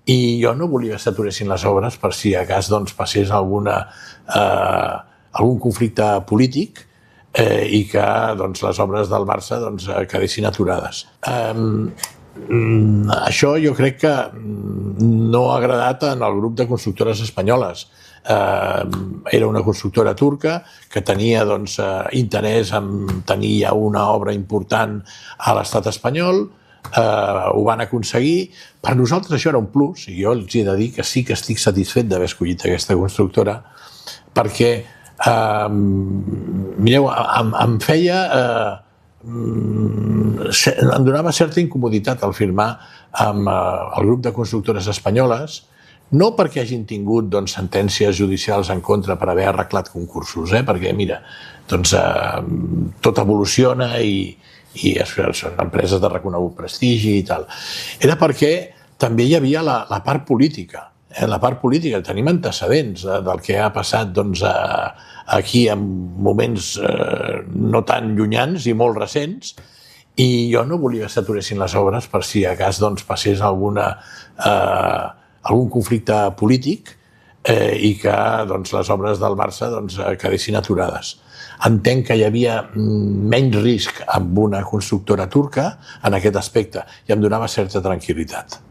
i jo no volia que s'aturessin les obres per si a cas passés algun conflicte polític i que les obres del Barça quedessin aturades. Això jo crec que no ha agradat en el grup de constructores espanyoles. Era una constructora turca que tenia interès en tenir ja una obra important a l'estat espanyol, ho van aconseguir. Per nosaltres això era un plus, i jo els he de dir que sí que estic satisfet d'haver escollit aquesta constructora, perquè, mireu, em donava certa incomoditat al firmar amb el grup de constructores espanyoles, no perquè hagin tingut sentències judicials en contra per haver arreglat concursos, perquè, mira, tot evoluciona i són empreses de reconegut prestigi i tal. Era perquè també hi havia la part política. La part política, tenim antecedents del que ha passat aquí en moments no tan llunyans i molt recents, i jo no volia que s'aturessin les obres per si a cas passés algun conflicte polític i que les obres del Barça quedessin aturades. Entenc que hi havia menys risc amb una constructora turca en aquest aspecte i em donava certa tranquil·litat.